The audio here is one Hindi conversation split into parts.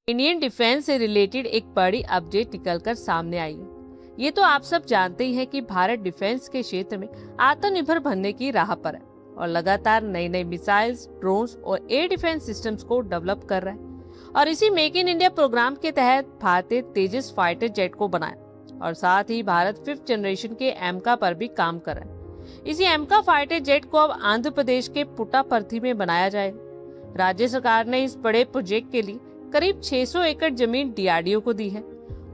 इंडियन डिफेंस से रिलेटेड एक बड़ी अपडेट निकलकर सामने आई है। ये तो आप सब जानते ही हैं कि भारत डिफेंस के क्षेत्र में आत्मनिर्भर बनने की राह पर है और लगातार नई नई मिसाइल्स, ड्रोन्स और एयर डिफेंस सिस्टम्स को डेवलप कर रहा है। और इसी मेक इन इंडिया प्रोग्राम के तहत भारत ने तेजस फाइटर जेट को बनाया और साथ ही भारत 5th जनरेशन के एमका पर भी काम कर रहा है। इसी एमका फाइटर जेट को अब आंध्र प्रदेश के पुट्टापर्थी में बनाया जाएगा। राज्य सरकार ने इस बड़े प्रोजेक्ट के लिए करीब 600 एकड़ जमीन डीआरडीओ को दी है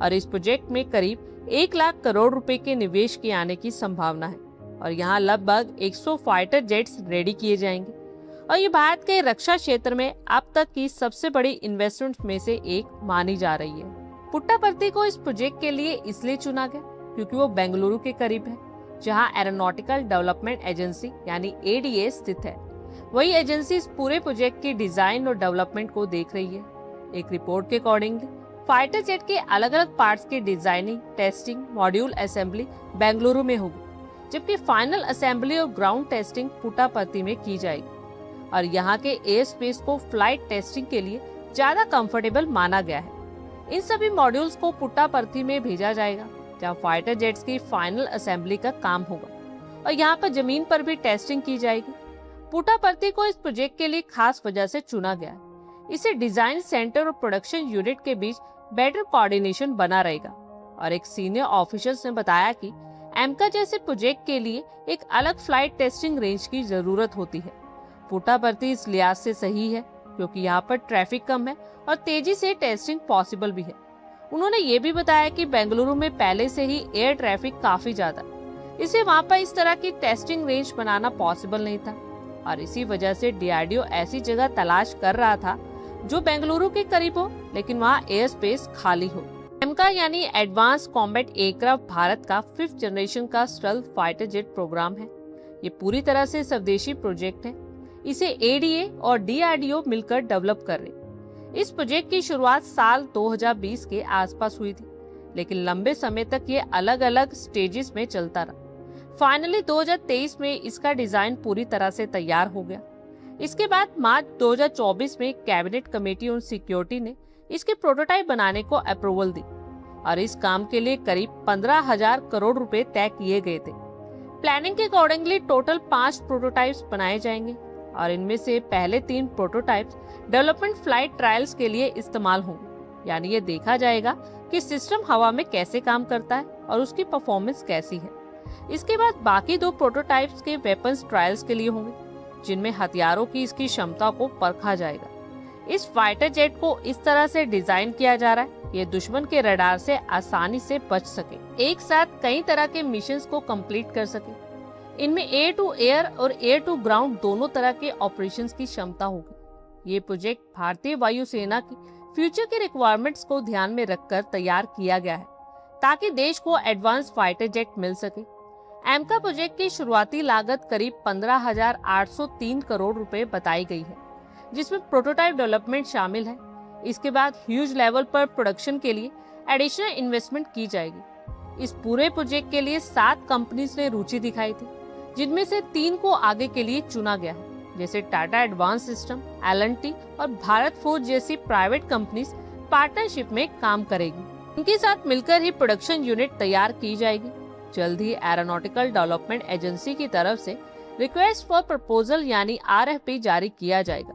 और इस प्रोजेक्ट में करीब 1 लाख करोड़ रुपए के निवेश के आने की संभावना है और यहाँ लगभग 100 फाइटर जेट्स रेडी किए जाएंगे और ये भारत के रक्षा क्षेत्र में अब तक की सबसे बड़ी इन्वेस्टमेंट में से एक मानी जा रही है। पुट्टापर्थी को इस प्रोजेक्ट के लिए इसलिए चुना गया क्योंकि वो बेंगलुरु के करीब है, जहाँ एरोनॉटिकल डेवलपमेंट एजेंसी यानी एडीए स्थित है। वही एजेंसी इस पूरे प्रोजेक्ट की डिजाइन और डेवलपमेंट को देख रही है। एक रिपोर्ट के अकॉर्डिंगली फाइटर जेट के अलग अलग पार्ट्स की designing, testing, module assembly Bengaluru में होगी, जबकि फाइनल असेंबली और ग्राउंड टेस्टिंग पुट्टापर्थी में की जाएगी और यहाँ के एयर स्पेस को फ्लाइट टेस्टिंग के लिए ज्यादा कंफर्टेबल माना गया है। इन सभी मॉड्यूल्स को पुट्टापर्थी में भेजा जाएगा, जहाँ फाइटर जेट्स की फाइनल असेंबली का काम होगा और यहाँ पर जमीन पर भी टेस्टिंग की जाएगी। पुट्टापर्थी को इस प्रोजेक्ट के लिए खास वजह से चुना गया है। इसे डिजाइन सेंटर और प्रोडक्शन यूनिट के बीच बेटर कोऑर्डिनेशन बना रहेगा और एक सीनियर ऑफिसर्स ने बताया कि एमका जैसे प्रोजेक्ट के लिए एक अलग फ्लाइट टेस्टिंग रेंज की जरूरत होती है। पुट्टापर्थी इस लिहाज से सही है क्योंकि यहाँ पर ट्रैफिक कम है और तेजी से टेस्टिंग पॉसिबल भी है। उन्होंने ये भी बताया कि बेंगलुरु में पहले से ही एयर ट्रैफिक काफी ज्यादा है, इसलिए वहाँ पर इस तरह की टेस्टिंग रेंज बनाना पॉसिबल नहीं था और इसी वजह से डीआरडीओ ऐसी जगह तलाश कर रहा था जो बेंगलुरु के करीब हो लेकिन वहाँ एयर स्पेस खाली हो। एमका यानी एडवांस कॉम्बैट एयरक्राफ्ट भारत का 5th जनरेशन का स्टेल्थ फाइटर जेट प्रोग्राम है। ये पूरी तरह से स्वदेशी प्रोजेक्ट है। इसे एडीए और डीआरडीओ मिलकर डेवलप कर रहे। इस प्रोजेक्ट की शुरुआत साल 2020 के आसपास हुई थी, लेकिन लंबे समय तक ये अलग अलग स्टेजेस में चलता रहा। फाइनली 2023 में इसका डिजाइन पूरी तरह से तैयार हो गया। इसके बाद मार्च 2024 में कैबिनेट कमेटी ऑन सिक्योरिटी ने इसके प्रोटोटाइप बनाने को अप्रूवल दी और इस काम के लिए करीब 15,000 करोड़ रुपए तय किए गए थे। प्लानिंग के अकॉर्डिंगली टोटल 5 प्रोटोटाइप्स बनाए जाएंगे और इनमें से पहले 3 प्रोटोटाइप्स डेवलपमेंट फ्लाइट ट्रायल्स के लिए इस्तेमाल होंगे, यानी ये देखा जाएगा कि सिस्टम हवा में कैसे काम करता है और उसकी परफॉर्मेंस कैसी है। इसके बाद बाकी 2 प्रोटोटाइप्स के वेपन्स ट्रायल्स के लिए होंगे, जिनमें हथियारों की इसकी क्षमता को परखा जाएगा। इस फाइटर जेट को इस तरह से डिजाइन किया जा रहा है ये दुश्मन के रडार से आसानी से बच सके, एक साथ कई तरह के मिशंस को कंप्लीट कर सके। इनमें एयर टू एयर और एयर टू ग्राउंड दोनों तरह के ऑपरेशंस की क्षमता होगी। ये प्रोजेक्ट भारतीय वायुसेना की फ्यूचर के रिक्वायरमेंट्स को ध्यान में रखकर तैयार किया गया है ताकि देश को एडवांस फाइटर जेट मिल सके। एमका प्रोजेक्ट की शुरुआती लागत करीब 15,803 करोड़ रुपए बताई गई है, जिसमें प्रोटोटाइप डेवलपमेंट शामिल है। इसके बाद ह्यूज लेवल पर प्रोडक्शन के लिए एडिशनल इन्वेस्टमेंट की जाएगी। इस पूरे प्रोजेक्ट के लिए 7 कंपनीज ने रुचि दिखाई थी, जिनमें से 3 को आगे के लिए चुना गया है, जैसे टाटा एडवांस सिस्टम, एल&टी और भारत फोर्ज जैसी प्राइवेट कंपनीज पार्टनरशिप में काम करेगी। इनके साथ मिलकर ही प्रोडक्शन यूनिट तैयार की जाएगी। जल्द ही एरोनॉटिकल डेवलपमेंट एजेंसी की तरफ से रिक्वेस्ट फॉर प्रपोजल यानी आरएफपी जारी किया जाएगा,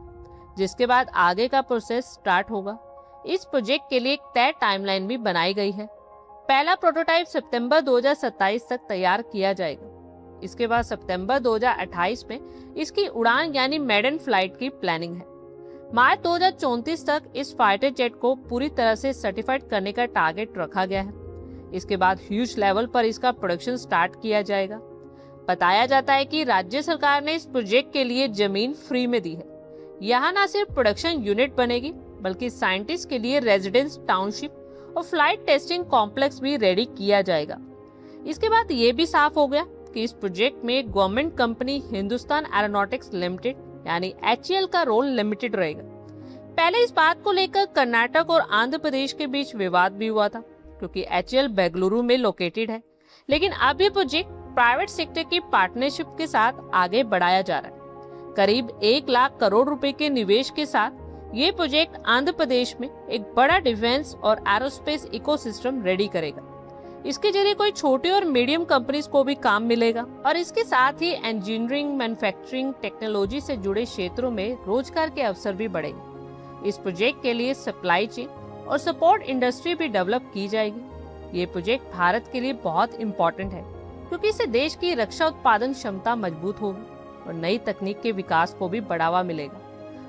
जिसके बाद आगे का प्रोसेस स्टार्ट होगा। इस प्रोजेक्ट के लिए एक तय टाइमलाइन भी बनाई गई है। पहला प्रोटोटाइप सितंबर 2027 तक तैयार किया जाएगा। इसके बाद सितंबर 2028 में इसकी उड़ान यानी मेडन फ्लाइट की प्लानिंग है। मार्च 2034 तक इस फाइटर जेट को पूरी तरह से सर्टिफाइड करने का टारगेट रखा गया है। इसके बाद ह्यूज लेवल पर इसका प्रोडक्शन स्टार्ट किया जाएगा। बताया जाता है कि राज्य सरकार ने इस प्रोजेक्ट के लिए जमीन फ्री में दी है। यहाँ न सिर्फ प्रोडक्शन यूनिट बनेगी बल्कि साइंटिस्ट के लिए रेजिडेंस टाउनशिप और फ्लाइट टेस्टिंग कॉम्प्लेक्स भी रेडी किया जाएगा। इसके बाद ये भी साफ हो गया कि इस प्रोजेक्ट में government company Hindustan aeronautics limited यानी HAL का रोल लिमिटेड रहेगा। पहले इस बात को लेकर कर्नाटक और आंध्र प्रदेश के बीच विवाद भी हुआ था, क्योंकि HAL बेंगलुरु में लोकेटेड है, लेकिन अब ये प्रोजेक्ट प्राइवेट सेक्टर की पार्टनरशिप के साथ आगे बढ़ाया जा रहा है। करीब 1 लाख करोड़ रुपए के निवेश के साथ ये प्रोजेक्ट आंध्र प्रदेश में एक बड़ा डिफेंस और एरोस्पेस इकोसिस्टम रेडी करेगा। इसके जरिए कोई छोटे और मीडियम कंपनीज को भी काम मिलेगा और इसके साथ ही इंजीनियरिंग, मैन्युफैक्चरिंग, टेक्नोलॉजी से जुड़े क्षेत्रों में रोजगार के अवसर भी बढ़ेंगे। इस प्रोजेक्ट के लिए सप्लाई चेन और सपोर्ट इंडस्ट्री भी डेवलप की जाएगी। ये प्रोजेक्ट भारत के लिए बहुत इम्पोर्टेंट है क्योंकि इससे देश की रक्षा उत्पादन क्षमता मजबूत होगी और नई तकनीक के विकास को भी बढ़ावा मिलेगा।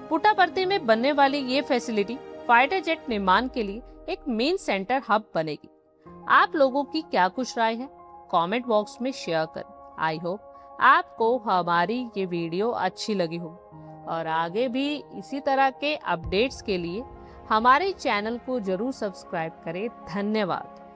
पुट्टापर्थी में बनने वाली ये फैसिलिटी फाइटर जेट निर्माण के लिए एक मेन सेंटर हब बनेगी। आप लोगों की क्या कुछ राय है, कमेंट बॉक्स में शेयर करें। आई होप आपको हमारी ये वीडियो अच्छी लगी हो और आगे भी इसी तरह के अपडेट्स के लिए हमारे चैनल को जरूर सब्सक्राइब करें। धन्यवाद।